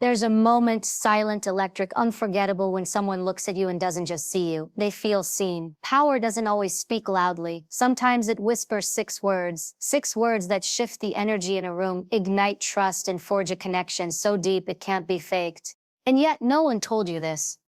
There's a moment, silent, electric, unforgettable, when someone looks at you and doesn't just see you. They feel seen. Power doesn't always speak loudly. Sometimes it whispers six words that shift the energy in a room, ignite trust, and forge a connection so deep it can't be faked. And yet no one told you this.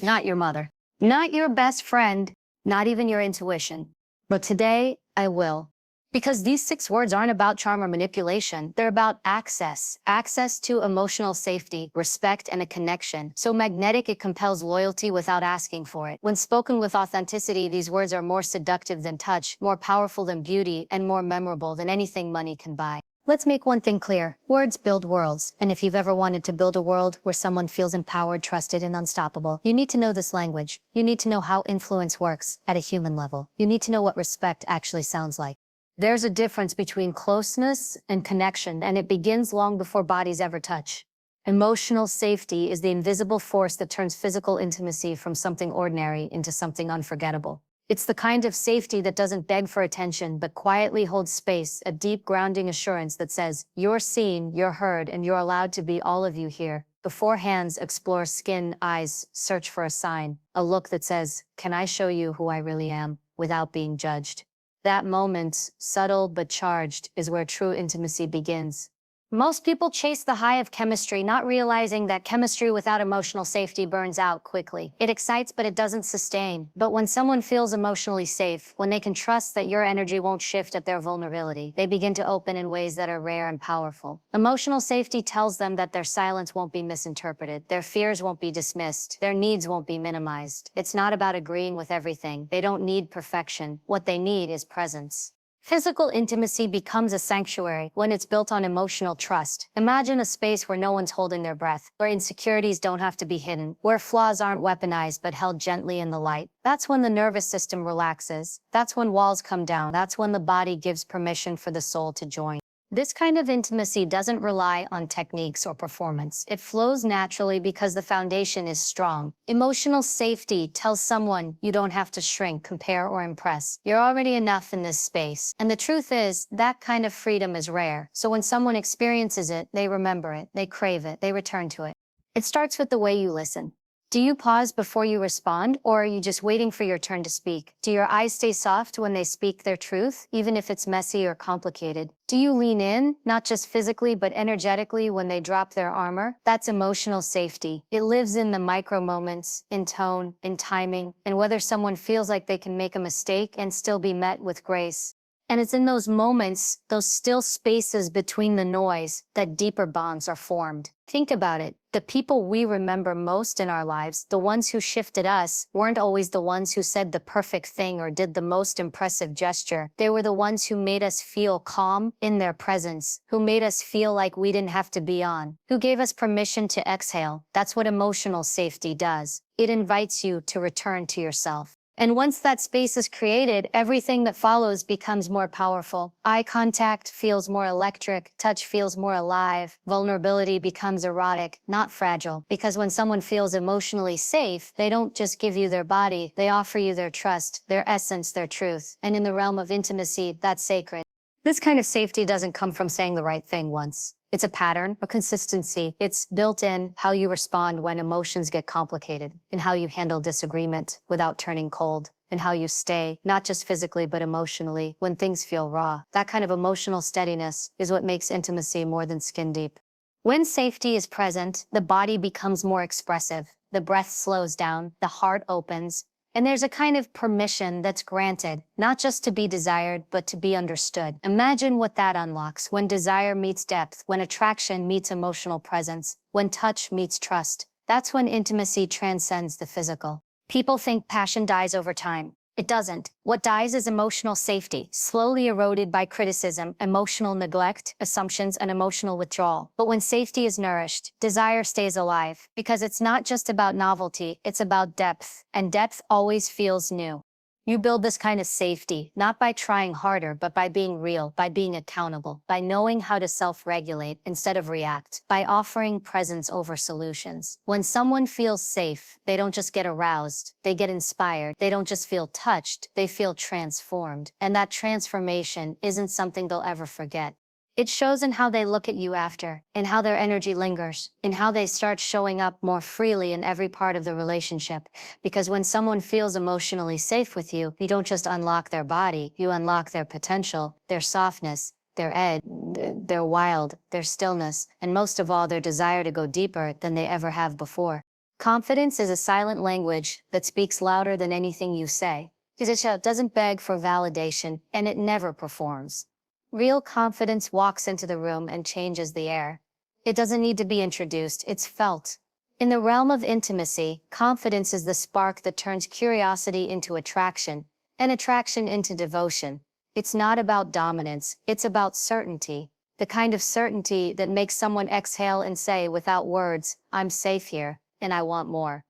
Not your mother. Not your best friend. Not even your intuition. But today, I will. Because these 6 words aren't about charm or manipulation. They're about access. Access to emotional safety, respect, and a connection. So magnetic, it compels loyalty without asking for it. When spoken with authenticity, these words are more seductive than touch, more powerful than beauty, and more memorable than anything money can buy. Let's make one thing clear. Words build worlds. And if you've ever wanted to build a world where someone feels empowered, trusted, and unstoppable, you need to know this language. You need to know how influence works at a human level. You need to know what respect actually sounds like. There's a difference between closeness and connection, and it begins long before bodies ever touch. Emotional safety is the invisible force that turns physical intimacy from something ordinary into something unforgettable. It's the kind of safety that doesn't beg for attention, but quietly holds space, a deep grounding assurance that says, you're seen, you're heard, and you're allowed to be all of you here. Before hands explore skin, eyes search for a sign, a look that says, can I show you who I really am, without being judged? That moment, subtle but charged, is where true intimacy begins. Most people chase the high of chemistry, not realizing that chemistry without emotional safety burns out quickly. It excites, but it doesn't sustain. But when someone feels emotionally safe, when they can trust that your energy won't shift at their vulnerability, they begin to open in ways that are rare and powerful. Emotional safety tells them that their silence won't be misinterpreted, their fears won't be dismissed, their needs won't be minimized. It's not about agreeing with everything. They don't need perfection. What they need is presence. Physical intimacy becomes a sanctuary when it's built on emotional trust. Imagine a space where no one's holding their breath, where insecurities don't have to be hidden, where flaws aren't weaponized but held gently in the light. That's when the nervous system relaxes. That's when walls come down. That's when the body gives permission for the soul to join. This kind of intimacy doesn't rely on techniques or performance. It flows naturally because the foundation is strong. Emotional safety tells someone you don't have to shrink, compare, or impress. You're already enough in this space. And the truth is, that kind of freedom is rare. So when someone experiences it, they remember it, they crave it, they return to it. It starts with the way you listen. Do you pause before you respond, or are you just waiting for your turn to speak? Do your eyes stay soft when they speak their truth, even if it's messy or complicated? Do you lean in, not just physically but energetically, when they drop their armor? That's emotional safety. It lives in the micro moments, in tone, in timing, and whether someone feels like they can make a mistake and still be met with grace. And it's in those moments, those still spaces between the noise, that deeper bonds are formed. Think about it. The people we remember most in our lives, the ones who shifted us, weren't always the ones who said the perfect thing or did the most impressive gesture. They were the ones who made us feel calm in their presence, who made us feel like we didn't have to be on, who gave us permission to exhale. That's what emotional safety does. It invites you to return to yourself. And once that space is created, everything that follows becomes more powerful. Eye contact feels more electric, touch feels more alive, vulnerability becomes erotic, not fragile. Because when someone feels emotionally safe, they don't just give you their body, they offer you their trust, their essence, their truth. And in the realm of intimacy, that's sacred. This kind of safety doesn't come from saying the right thing once. It's a pattern, a consistency. It's built in how you respond when emotions get complicated, and how you handle disagreement without turning cold, and how you stay, not just physically but emotionally, when things feel raw. That kind of emotional steadiness is what makes intimacy more than skin deep. When safety is present, the body becomes more expressive, the breath slows down, the heart opens, and there's a kind of permission that's granted, not just to be desired, but to be understood. Imagine what that unlocks when desire meets depth, when attraction meets emotional presence, when touch meets trust. That's when intimacy transcends the physical. People think passion dies over time. It doesn't. What dies is emotional safety, slowly eroded by criticism, emotional neglect, assumptions, and emotional withdrawal. But when safety is nourished, desire stays alive, because it's not just about novelty, it's about depth, and depth always feels new. You build this kind of safety, not by trying harder, but by being real, by being accountable, by knowing how to self-regulate instead of react, by offering presence over solutions. When someone feels safe, they don't just get aroused, they get inspired. They don't just feel touched, they feel transformed. And that transformation isn't something they'll ever forget. It shows in how they look at you after, in how their energy lingers, in how they start showing up more freely in every part of the relationship. Because when someone feels emotionally safe with you, you don't just unlock their body, you unlock their potential, their softness, their edge, their wild, their stillness, and most of all, their desire to go deeper than they ever have before. Confidence is a silent language that speaks louder than anything you say. Because it doesn't beg for validation, and it never performs. Real confidence walks into the room and changes the air. It doesn't need to be introduced, it's felt. In the realm of intimacy, confidence is the spark that turns curiosity into attraction, and attraction into devotion. It's not about dominance, it's about certainty. The kind of certainty that makes someone exhale and say without words, I'm safe here, and I want more.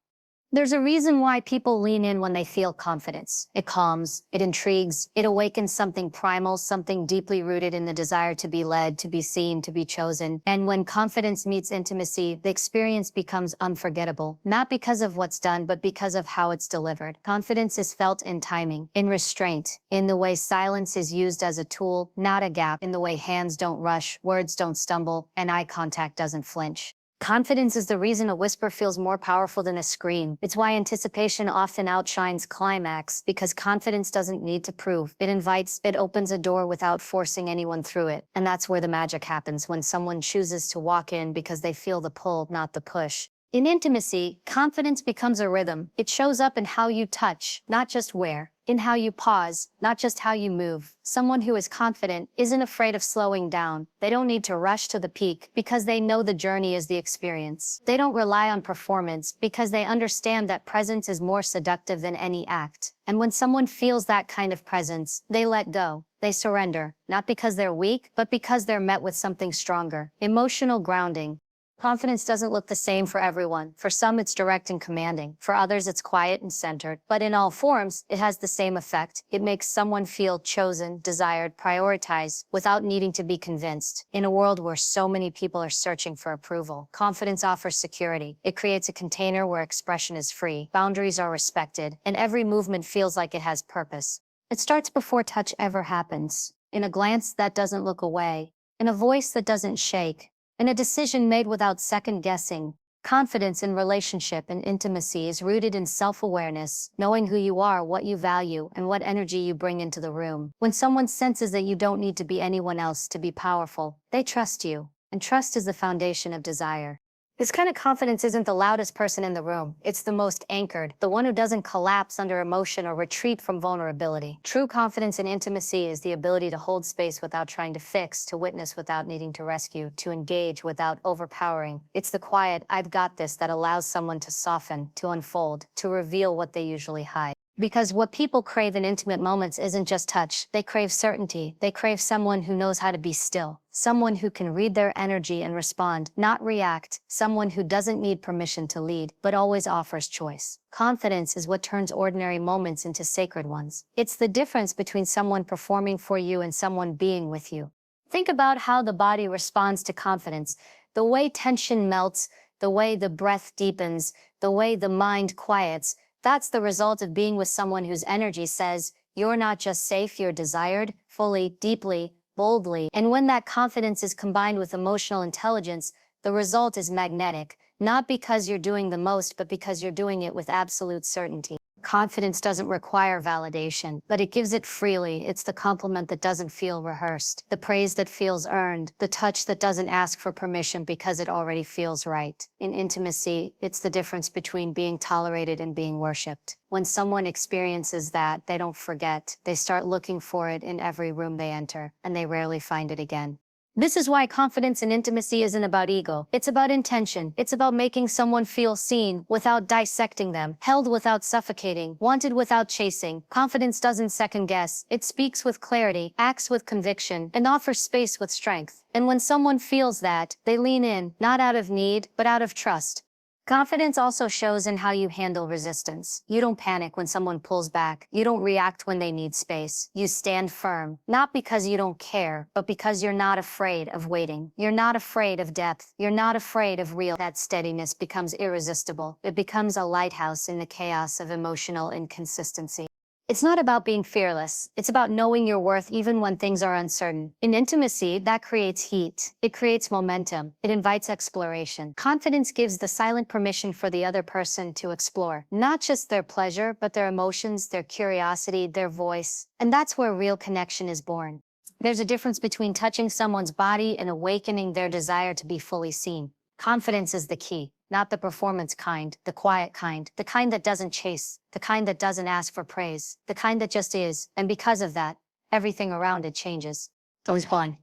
There's a reason why people lean in when they feel confidence. It calms, it intrigues, it awakens something primal, something deeply rooted in the desire to be led, to be seen, to be chosen. And when confidence meets intimacy, the experience becomes unforgettable, not because of what's done, but because of how it's delivered. Confidence is felt in timing, in restraint, in the way silence is used as a tool, not a gap, in the way hands don't rush, words don't stumble, and eye contact doesn't flinch. Confidence is the reason a whisper feels more powerful than a scream. It's why anticipation often outshines climax, because confidence doesn't need to prove. It invites, it opens a door without forcing anyone through it. And that's where the magic happens, when someone chooses to walk in because they feel the pull, not the push. In intimacy, confidence becomes a rhythm. It shows up in how you touch, not just where. In how you pause, not just how you move. Someone who is confident isn't afraid of slowing down. They don't need to rush to the peak because they know the journey is the experience. They don't rely on performance because they understand that presence is more seductive than any act. And when someone feels that kind of presence, they let go. They surrender, not because they're weak, but because they're met with something stronger. Emotional grounding. Confidence doesn't look the same for everyone. For some, it's direct and commanding. For others, it's quiet and centered. But in all forms, it has the same effect. It makes someone feel chosen, desired, prioritized, without needing to be convinced. In a world where so many people are searching for approval, confidence offers security. It creates a container where expression is free, boundaries are respected, and every movement feels like it has purpose. It starts before touch ever happens, in a glance that doesn't look away, in a voice that doesn't shake, in a decision made without second-guessing. Confidence in relationship and intimacy is rooted in self-awareness, knowing who you are, what you value, and what energy you bring into the room. When someone senses that you don't need to be anyone else to be powerful, they trust you, and trust is the foundation of desire. This kind of confidence isn't the loudest person in the room. It's the most anchored, the one who doesn't collapse under emotion or retreat from vulnerability. True confidence in intimacy is the ability to hold space without trying to fix, to witness without needing to rescue, to engage without overpowering. It's the quiet, I've got this, that allows someone to soften, to unfold, to reveal what they usually hide. Because what people crave in intimate moments isn't just touch. They crave certainty. They crave someone who knows how to be still. Someone who can read their energy and respond, not react. Someone who doesn't need permission to lead, but always offers choice. Confidence is what turns ordinary moments into sacred ones. It's the difference between someone performing for you and someone being with you. Think about how the body responds to confidence. The way tension melts, the way the breath deepens, the way the mind quiets. That's the result of being with someone whose energy says, you're not just safe, you're desired, fully, deeply, boldly. And when that confidence is combined with emotional intelligence, the result is magnetic, not because you're doing the most, but because you're doing it with absolute certainty. Confidence doesn't require validation, but it gives it freely. It's the compliment that doesn't feel rehearsed, the praise that feels earned, the touch that doesn't ask for permission because it already feels right. In intimacy, it's the difference between being tolerated and being worshipped. When someone experiences that, they don't forget. They start looking for it in every room they enter, and they rarely find it again. This is why confidence in intimacy isn't about ego. It's about intention. It's about making someone feel seen without dissecting them, held without suffocating, wanted without chasing. Confidence doesn't second guess. It speaks with clarity, acts with conviction, and offers space with strength. And when someone feels that, they lean in, not out of need, but out of trust. Confidence also shows in how you handle resistance. You don't panic when someone pulls back. You don't react when they need space. You stand firm, not because you don't care, but because you're not afraid of waiting. You're not afraid of depth. You're not afraid of real. That steadiness becomes irresistible. It becomes a lighthouse in the chaos of emotional inconsistency. It's not about being fearless. It's about knowing your worth even when things are uncertain. In intimacy, that creates heat. It creates momentum. It invites exploration. Confidence gives the silent permission for the other person to explore, not just their pleasure, but their emotions, their curiosity, their voice. And that's where real connection is born. There's a difference between touching someone's body and awakening their desire to be fully seen. Confidence is the key, not the performance kind, the quiet kind, the kind that doesn't chase, the kind that doesn't ask for praise, the kind that just is, and because of that, everything around it changes. Always fun.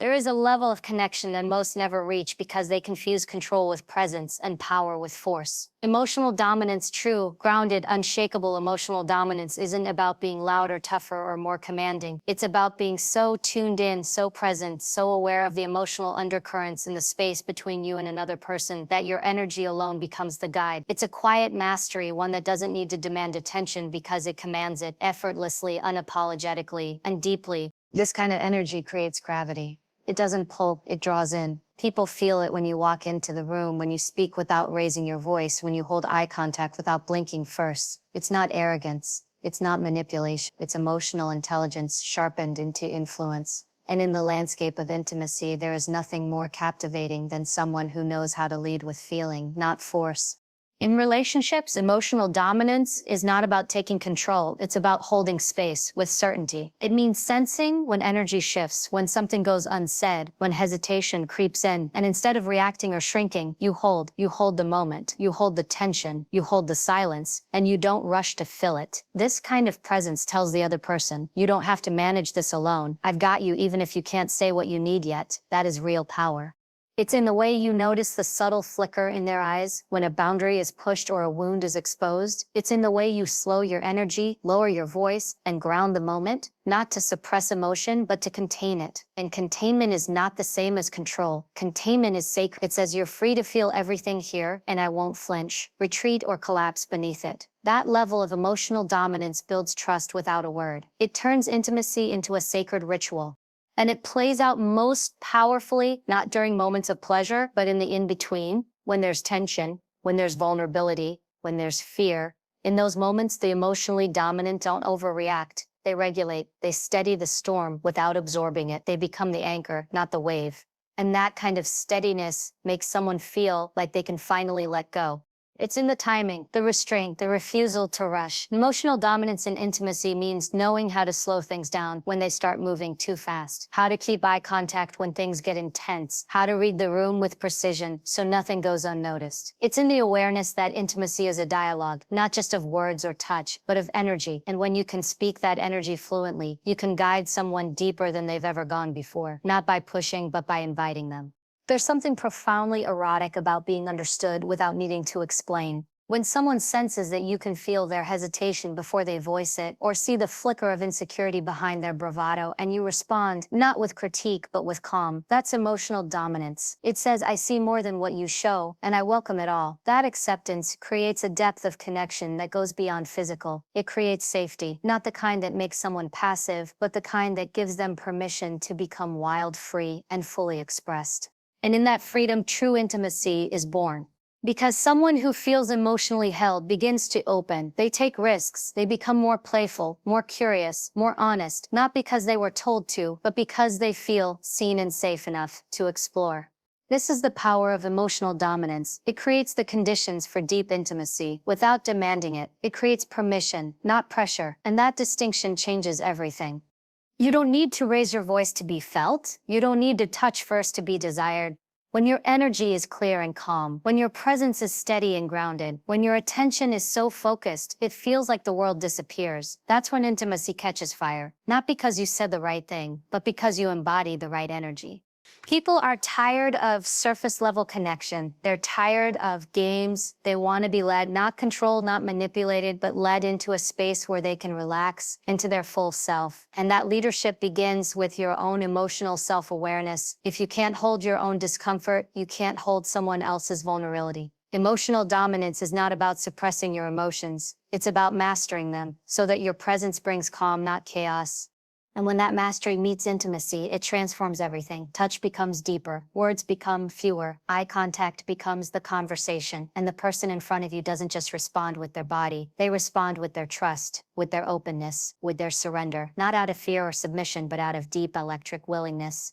There is a level of connection that most never reach because they confuse control with presence and power with force. Emotional dominance, true, grounded, unshakable emotional dominance isn't about being louder, tougher, or more commanding. It's about being so tuned in, so present, so aware of the emotional undercurrents in the space between you and another person that your energy alone becomes the guide. It's a quiet mastery, one that doesn't need to demand attention because it commands it effortlessly, unapologetically, and deeply. This kind of energy creates gravity. It doesn't pull, it draws in. People feel it when you walk into the room, when you speak without raising your voice, when you hold eye contact without blinking first. It's not arrogance. It's not manipulation. It's emotional intelligence sharpened into influence. And in the landscape of intimacy, there is nothing more captivating than someone who knows how to lead with feeling, not force. In relationships, emotional dominance is not about taking control. It's about holding space with certainty. It means sensing when energy shifts, when something goes unsaid, when hesitation creeps in, and instead of reacting or shrinking, you hold. You hold the moment, you hold the tension, you hold the silence, and you don't rush to fill it. This kind of presence tells the other person, you don't have to manage this alone. I've got you even if you can't say what you need yet. That is real power. It's in the way you notice the subtle flicker in their eyes when a boundary is pushed or a wound is exposed. It's in the way you slow your energy, lower your voice, and ground the moment, not to suppress emotion, but to contain it. And containment is not the same as control. Containment is sacred. It says you're free to feel everything here, and I won't flinch, retreat, or collapse beneath it. That level of emotional dominance builds trust without a word. It turns intimacy into a sacred ritual. And it plays out most powerfully, not during moments of pleasure, but in the in-between, when there's tension, when there's vulnerability, when there's fear. In those moments, the emotionally dominant don't overreact. They regulate, they steady the storm without absorbing it. They become the anchor, not the wave. And that kind of steadiness makes someone feel like they can finally let go. It's in the timing, the restraint, the refusal to rush. Emotional dominance in intimacy means knowing how to slow things down when they start moving too fast, how to keep eye contact when things get intense, how to read the room with precision so nothing goes unnoticed. It's in the awareness that intimacy is a dialogue, not just of words or touch, but of energy. And when you can speak that energy fluently, you can guide someone deeper than they've ever gone before, not by pushing, but by inviting them. There's something profoundly erotic about being understood without needing to explain. When someone senses that you can feel their hesitation before they voice it, or see the flicker of insecurity behind their bravado, and you respond, not with critique, but with calm, that's emotional dominance. It says, I see more than what you show, and I welcome it all. That acceptance creates a depth of connection that goes beyond physical. It creates safety, not the kind that makes someone passive, but the kind that gives them permission to become wild, free, and fully expressed. And in that freedom, true intimacy is born. Because someone who feels emotionally held begins to open. They take risks. They become more playful, more curious, more honest, not because they were told to, but because they feel seen and safe enough to explore. This is the power of emotional dominance. It creates the conditions for deep intimacy without demanding it. It creates permission, not pressure, and that distinction changes everything. You don't need to raise your voice to be felt. You don't need to touch first to be desired. When your energy is clear and calm, when your presence is steady and grounded, when your attention is so focused, it feels like the world disappears. That's when intimacy catches fire. Not because you said the right thing, but because you embody the right energy. People are tired of surface-level connection. They're tired of games. They want to be led, not controlled, not manipulated, but led into a space where they can relax into their full self. And that leadership begins with your own emotional self-awareness. If you can't hold your own discomfort, you can't hold someone else's vulnerability. Emotional dominance is not about suppressing your emotions. It's about mastering them so that your presence brings calm, not chaos. And when that mastery meets intimacy, it transforms everything. Touch becomes deeper, words become fewer, eye contact becomes the conversation, and the person in front of you doesn't just respond with their body, they respond with their trust, with their openness, with their surrender, not out of fear or submission, but out of deep electric willingness.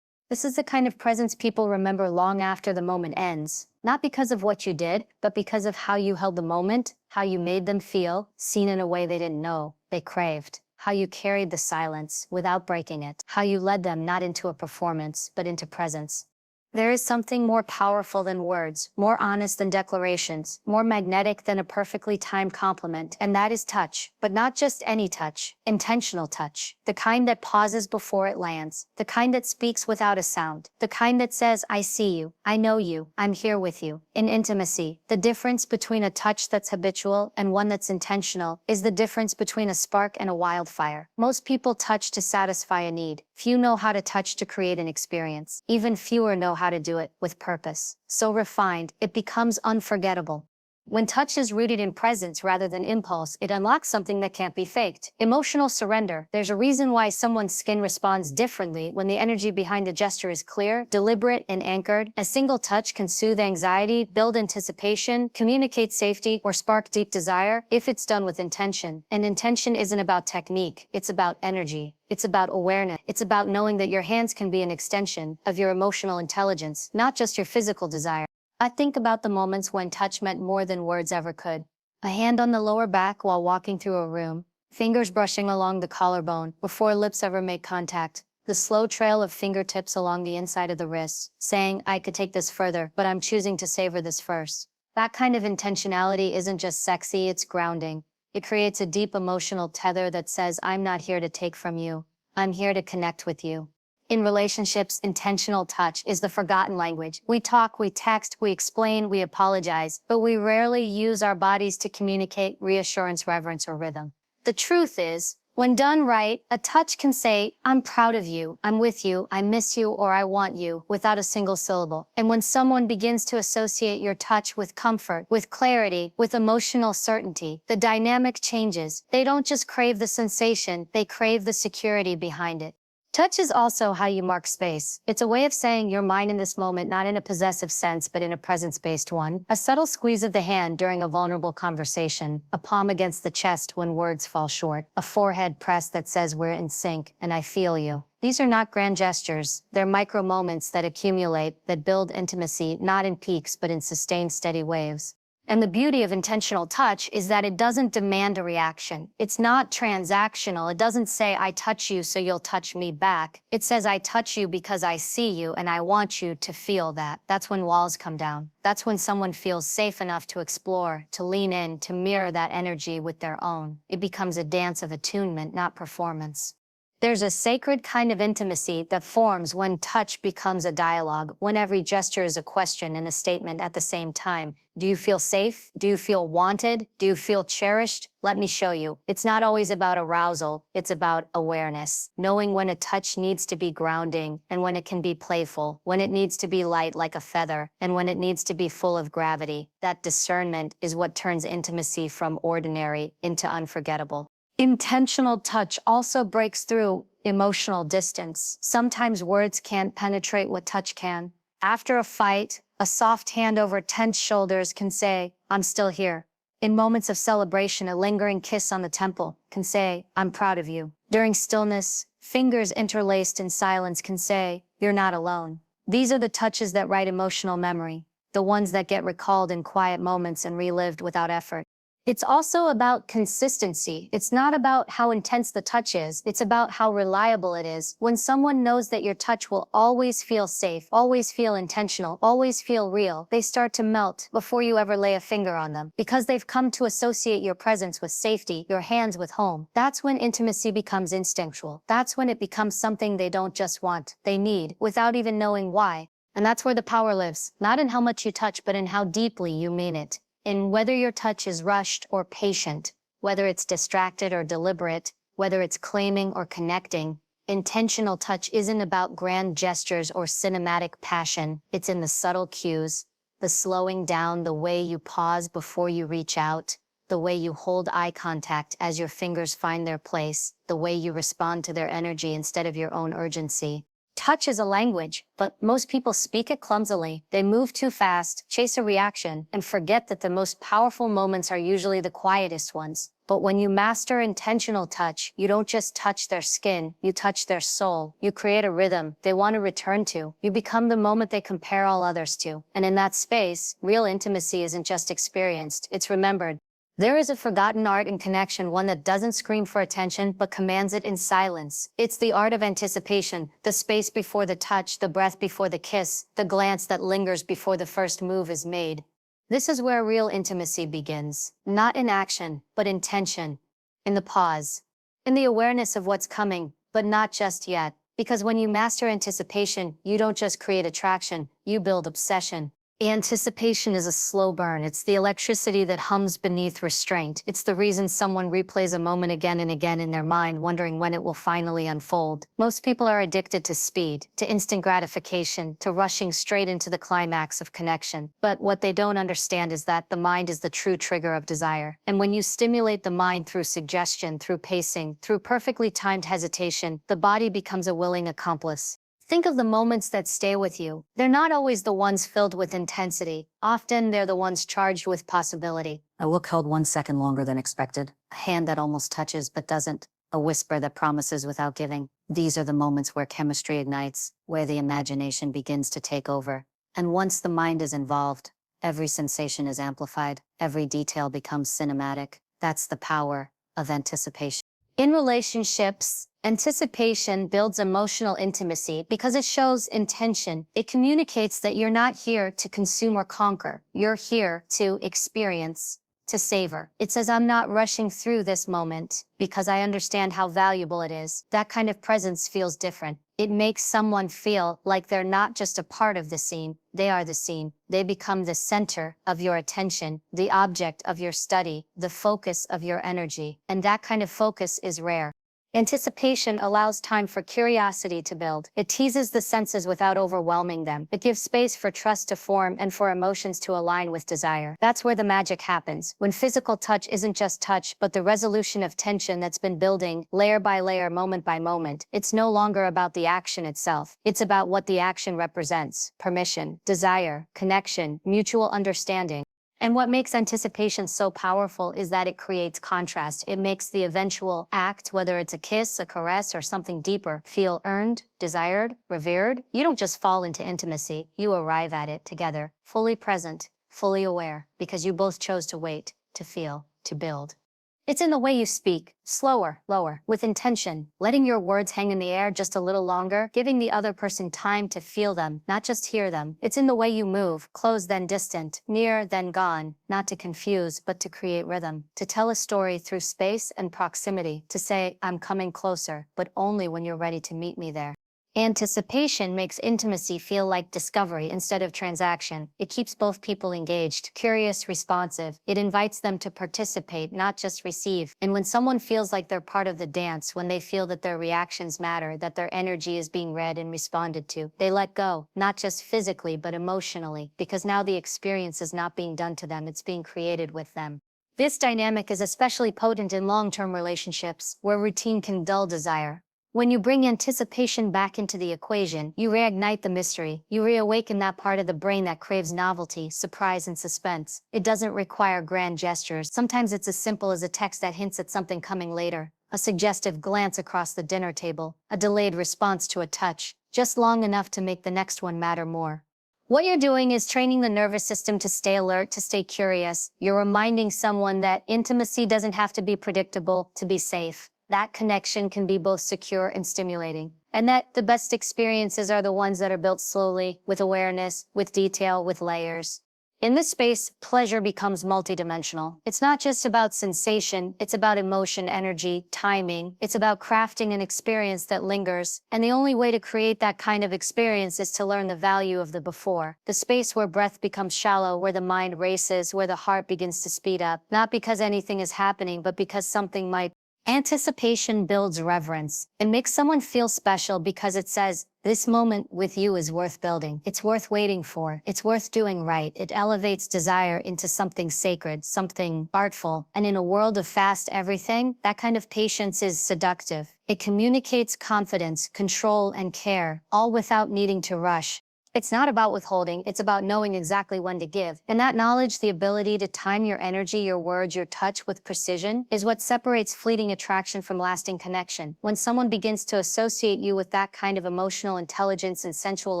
This is the kind of presence people remember long after the moment ends, not because of what you did, but because of how you held the moment, how you made them feel, seen in a way they didn't know they craved, how you carried the silence without breaking it, how you led them not into a performance, but into presence. There is something more powerful than words, more honest than declarations, more magnetic than a perfectly timed compliment, and that is touch. But not just any touch, intentional touch. The kind that pauses before it lands, the kind that speaks without a sound, the kind that says, I see you, I know you, I'm here with you. In intimacy, the difference between a touch that's habitual and one that's intentional is the difference between a spark and a wildfire. Most people touch to satisfy a need. Few know how to touch to create an experience. Even fewer know how to do it with purpose. So refined, it becomes unforgettable. When touch is rooted in presence rather than impulse, it unlocks something that can't be faked. Emotional surrender. There's a reason why someone's skin responds differently when the energy behind a gesture is clear, deliberate, and anchored. A single touch can soothe anxiety, build anticipation, communicate safety, or spark deep desire if it's done with intention. And intention isn't about technique, it's about energy. It's about awareness. It's about knowing that your hands can be an extension of your emotional intelligence, not just your physical desire. I think about the moments when touch meant more than words ever could. A hand on the lower back while walking through a room, fingers brushing along the collarbone before lips ever make contact, the slow trail of fingertips along the inside of the wrists, saying, I could take this further, but I'm choosing to savor this first. That kind of intentionality isn't just sexy, it's grounding. It creates a deep emotional tether that says, I'm not here to take from you, I'm here to connect with you. In relationships, intentional touch is the forgotten language. We talk, we text, we explain, we apologize, but we rarely use our bodies to communicate reassurance, reverence, or rhythm. The truth is, when done right, a touch can say, I'm proud of you, I'm with you, I miss you, or I want you, without a single syllable. And when someone begins to associate your touch with comfort, with clarity, with emotional certainty, the dynamic changes. They don't just crave the sensation, they crave the security behind it. Touch is also how you mark space. It's a way of saying you're mine in this moment, not in a possessive sense, but in a presence-based one. A subtle squeeze of the hand during a vulnerable conversation, a palm against the chest when words fall short, a forehead press that says we're in sync and I feel you. These are not grand gestures. They're micro moments that accumulate, that build intimacy, not in peaks, but in sustained, steady waves. And the beauty of intentional touch is that it doesn't demand a reaction. It's not transactional. It doesn't say, I touch you so you'll touch me back. It says, I touch you because I see you and I want you to feel that. That's when walls come down. That's when someone feels safe enough to explore, to lean in, to mirror that energy with their own. It becomes a dance of attunement, not performance. There's a sacred kind of intimacy that forms when touch becomes a dialogue, when every gesture is a question and a statement at the same time. Do you feel safe? Do you feel wanted? Do you feel cherished? Let me show you. It's not always about arousal, it's about awareness. Knowing when a touch needs to be grounding and when it can be playful, when it needs to be light like a feather, and when it needs to be full of gravity. That discernment is what turns intimacy from ordinary into unforgettable. Intentional touch also breaks through emotional distance. Sometimes words can't penetrate what touch can. After a fight, a soft hand over tense shoulders can say, I'm still here. In moments of celebration, a lingering kiss on the temple can say, I'm proud of you. During stillness, fingers interlaced in silence can say, you're not alone. These are the touches that write emotional memory, the ones that get recalled in quiet moments and relived without effort. It's also about consistency. It's not about how intense the touch is. It's about how reliable it is. When someone knows that your touch will always feel safe, always feel intentional, always feel real, they start to melt before you ever lay a finger on them. Because they've come to associate your presence with safety, your hands with home. That's when intimacy becomes instinctual. That's when it becomes something they don't just want, they need, without even knowing why. And that's where the power lives. Not in how much you touch, but in how deeply you mean it. In whether your touch is rushed or patient, whether it's distracted or deliberate, whether it's claiming or connecting, intentional touch isn't about grand gestures or cinematic passion. It's in the subtle cues, the slowing down, the way you pause before you reach out, the way you hold eye contact as your fingers find their place, the way you respond to their energy instead of your own urgency. Touch is a language, but most people speak it clumsily. They move too fast, chase a reaction, and forget that the most powerful moments are usually the quietest ones. But when you master intentional touch, you don't just touch their skin, you touch their soul. You create a rhythm they want to return to. You become the moment they compare all others to. And in that space, real intimacy isn't just experienced, it's remembered. There is a forgotten art in connection, one that doesn't scream for attention but commands it in silence. It's the art of anticipation, the space before the touch, the breath before the kiss, the glance that lingers before the first move is made. This is where real intimacy begins, not in action, but in tension, in the pause, in the awareness of what's coming, but not just yet. Because when you master anticipation, you don't just create attraction, you build obsession. Anticipation is a slow burn. It's the electricity that hums beneath restraint. It's the reason someone replays a moment again and again in their mind, wondering when it will finally unfold. Most people are addicted to speed, to instant gratification, to rushing straight into the climax of connection. But what they don't understand is that the mind is the true trigger of desire. And when you stimulate the mind through suggestion, through pacing, through perfectly timed hesitation, the body becomes a willing accomplice. Think of the moments that stay with you. They're not always the ones filled with intensity. Often they're the ones charged with possibility. A look held 1 second longer than expected. A hand that almost touches but doesn't. A whisper that promises without giving. These are the moments where chemistry ignites, where the imagination begins to take over. And once the mind is involved, every sensation is amplified. Every detail becomes cinematic. That's the power of anticipation. In relationships, anticipation builds emotional intimacy because it shows intention. It communicates that you're not here to consume or conquer. You're here to experience, to savor. It says, I'm not rushing through this moment because I understand how valuable it is. That kind of presence feels different. It makes someone feel like they're not just a part of the scene, they are the scene. They become the center of your attention, the object of your study, the focus of your energy. And that kind of focus is rare. Anticipation allows time for curiosity to build. It teases the senses without overwhelming them. It gives space for trust to form and for emotions to align with desire. That's where the magic happens, when physical touch isn't just touch, but the resolution of tension that's been building, layer by layer, moment by moment. It's no longer about the action itself. It's about what the action represents: permission, desire, connection, mutual understanding. And what makes anticipation so powerful is that it creates contrast. It makes the eventual act, whether it's a kiss, a caress, or something deeper, feel earned, desired, revered. You don't just fall into intimacy, you arrive at it together, fully present, fully aware, because you both chose to wait, to feel, to build. It's in the way you speak, slower, lower, with intention, letting your words hang in the air just a little longer, giving the other person time to feel them, not just hear them. It's in the way you move, close then distant, near then gone, not to confuse, but to create rhythm, to tell a story through space and proximity, to say, I'm coming closer, but only when you're ready to meet me there. Anticipation makes intimacy feel like discovery instead of transaction. It keeps both people engaged, curious, responsive. It invites them to participate, not just receive. And when someone feels like they're part of the dance, when they feel that their reactions matter, that their energy is being read and responded to, they let go, not just physically, but emotionally, because now the experience is not being done to them, it's being created with them. This dynamic is especially potent in long-term relationships, where routine can dull desire. When you bring anticipation back into the equation, you reignite the mystery. You reawaken that part of the brain that craves novelty, surprise, and suspense. It doesn't require grand gestures. Sometimes it's as simple as a text that hints at something coming later, a suggestive glance across the dinner table, a delayed response to a touch, just long enough to make the next one matter more. What you're doing is training the nervous system to stay alert, to stay curious. You're reminding someone that intimacy doesn't have to be predictable to be safe. That connection can be both secure and stimulating. And that the best experiences are the ones that are built slowly, with awareness, with detail, with layers. In this space, pleasure becomes multidimensional. It's not just about sensation, it's about emotion, energy, timing. It's about crafting an experience that lingers. And the only way to create that kind of experience is to learn the value of the before. The space where breath becomes shallow, where the mind races, where the heart begins to speed up. Not because anything is happening, but because something might. Anticipation builds reverence. It makes someone feel special because it says, this moment with you is worth building. It's worth waiting for. It's worth doing right. It elevates desire into something sacred, something artful. And in a world of fast everything, that kind of patience is seductive. It communicates confidence, control, and care, all without needing to rush. It's not about withholding, it's about knowing exactly when to give. And that knowledge, the ability to time your energy, your words, your touch with precision, is what separates fleeting attraction from lasting connection. When someone begins to associate you with that kind of emotional intelligence and sensual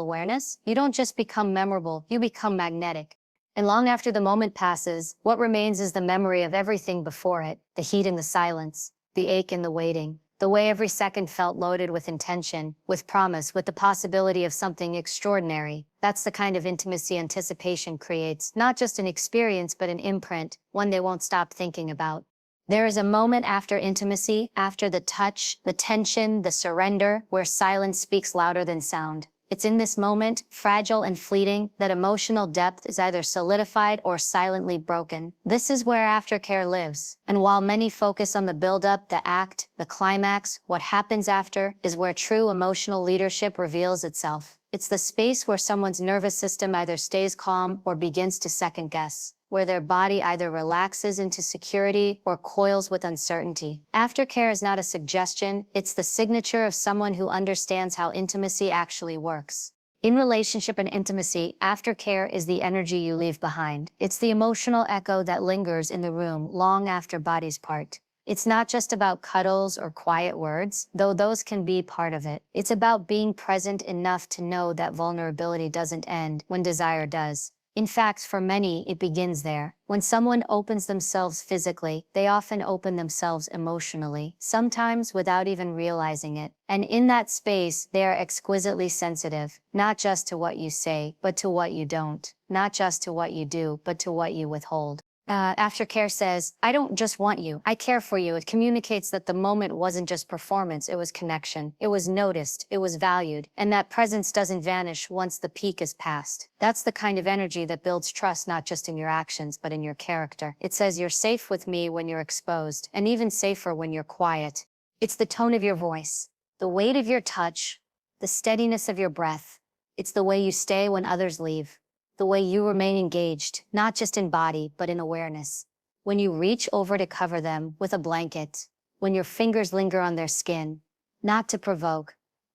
awareness, you don't just become memorable, you become magnetic. And long after the moment passes, what remains is the memory of everything before it, the heat and the silence, the ache and the waiting. The way every second felt loaded with intention, with promise, with the possibility of something extraordinary. That's the kind of intimacy anticipation creates, not just an experience but an imprint, one they won't stop thinking about. There is a moment after intimacy, after the touch, the tension, the surrender, where silence speaks louder than sound. It's in this moment, fragile and fleeting, that emotional depth is either solidified or silently broken. This is where aftercare lives. And while many focus on the build-up, the act, the climax, what happens after is where true emotional leadership reveals itself. It's the space where someone's nervous system either stays calm or begins to second-guess, where their body either relaxes into security or coils with uncertainty. Aftercare is not a suggestion, it's the signature of someone who understands how intimacy actually works. In relationship and intimacy, aftercare is the energy you leave behind. It's the emotional echo that lingers in the room long after bodies part. It's not just about cuddles or quiet words, though those can be part of it. It's about being present enough to know that vulnerability doesn't end when desire does. In fact, for many, it begins there. When someone opens themselves physically, they often open themselves emotionally, sometimes without even realizing it. And in that space, they are exquisitely sensitive, not just to what you say, but to what you don't. Not just to what you do, but to what you withhold. Aftercare says, I don't just want you, I care for you. It communicates that the moment wasn't just performance, it was connection. It was noticed, it was valued, and that presence doesn't vanish once the peak is past. That's the kind of energy that builds trust not just in your actions, but in your character. It says you're safe with me when you're exposed, and even safer when you're quiet. It's the tone of your voice, the weight of your touch, the steadiness of your breath. It's the way you stay when others leave. The way you remain engaged, not just in body, but in awareness. When you reach over to cover them with a blanket, when your fingers linger on their skin, not to provoke,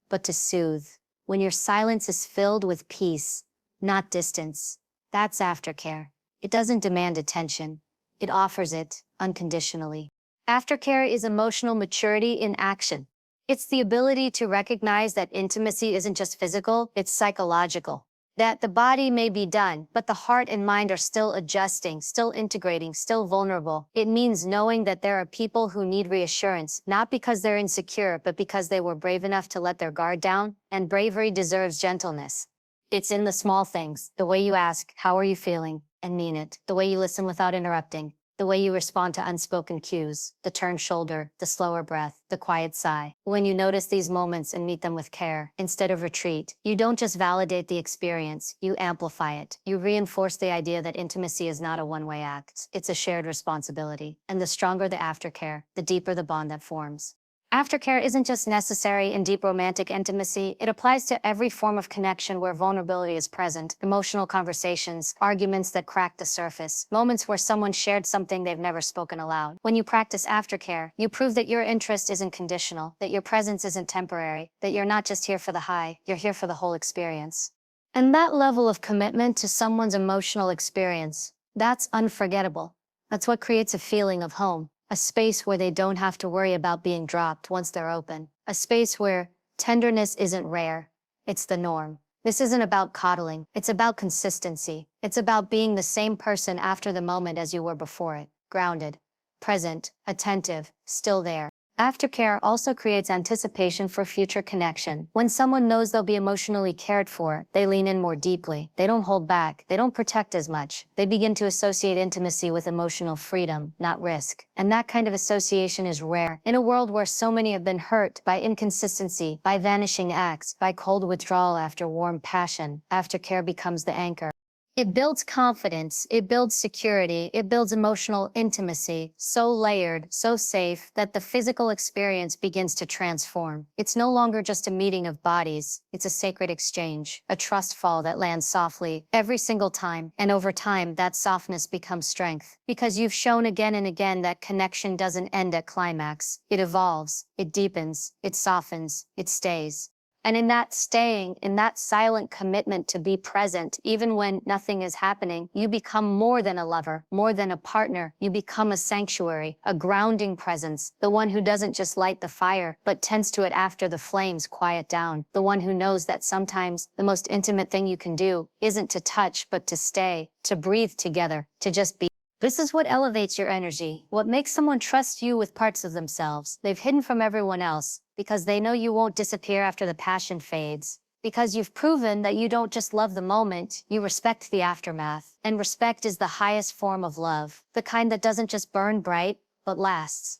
but to soothe. When your silence is filled with peace, not distance. That's aftercare. It doesn't demand attention. It offers it unconditionally. Aftercare is emotional maturity in action. It's the ability to recognize that intimacy isn't just physical, it's psychological. That the body may be done, but the heart and mind are still adjusting, still integrating, still vulnerable. It means knowing that there are people who need reassurance, not because they're insecure, but because they were brave enough to let their guard down, and bravery deserves gentleness. It's in the small things, the way you ask, how are you feeling, and mean it, the way you listen without interrupting, the way you respond to unspoken cues, the turned shoulder, the slower breath, the quiet sigh. When you notice these moments and meet them with care, instead of retreat, you don't just validate the experience, you amplify it. You reinforce the idea that intimacy is not a one-way act, it's a shared responsibility. And the stronger the aftercare, the deeper the bond that forms. Aftercare isn't just necessary in deep romantic intimacy, it applies to every form of connection where vulnerability is present. Emotional conversations, arguments that crack the surface, moments where someone shared something they've never spoken aloud. When you practice aftercare, you prove that your interest isn't conditional, that your presence isn't temporary, that you're not just here for the high, you're here for the whole experience. And that level of commitment to someone's emotional experience, that's unforgettable. That's what creates a feeling of home. A space where they don't have to worry about being dropped once they're open. A space where tenderness isn't rare, it's the norm. This isn't about coddling, it's about consistency. It's about being the same person after the moment as you were before it. Grounded, present, attentive, still there. Aftercare also creates anticipation for future connection. When someone knows they'll be emotionally cared for, they lean in more deeply. They don't hold back. They don't protect as much. They begin to associate intimacy with emotional freedom, not risk. And that kind of association is rare. In a world where so many have been hurt by inconsistency, by vanishing acts, by cold withdrawal after warm passion, aftercare becomes the anchor. It builds confidence, it builds security, it builds emotional intimacy, so layered, so safe, that the physical experience begins to transform. It's no longer just a meeting of bodies, it's a sacred exchange, a trust fall that lands softly every single time, and over time, that softness becomes strength. Because you've shown again and again that connection doesn't end at climax. It evolves, it deepens, it softens, it stays. And in that staying, in that silent commitment to be present, even when nothing is happening, you become more than a lover, more than a partner. You become a sanctuary, a grounding presence, the one who doesn't just light the fire, but tends to it after the flames quiet down, the one who knows that sometimes the most intimate thing you can do isn't to touch, but to stay, to breathe together, to just be. This is what elevates your energy, what makes someone trust you with parts of themselves they've hidden from everyone else, because they know you won't disappear after the passion fades. Because you've proven that you don't just love the moment, you respect the aftermath. And respect is the highest form of love, the kind that doesn't just burn bright, but lasts.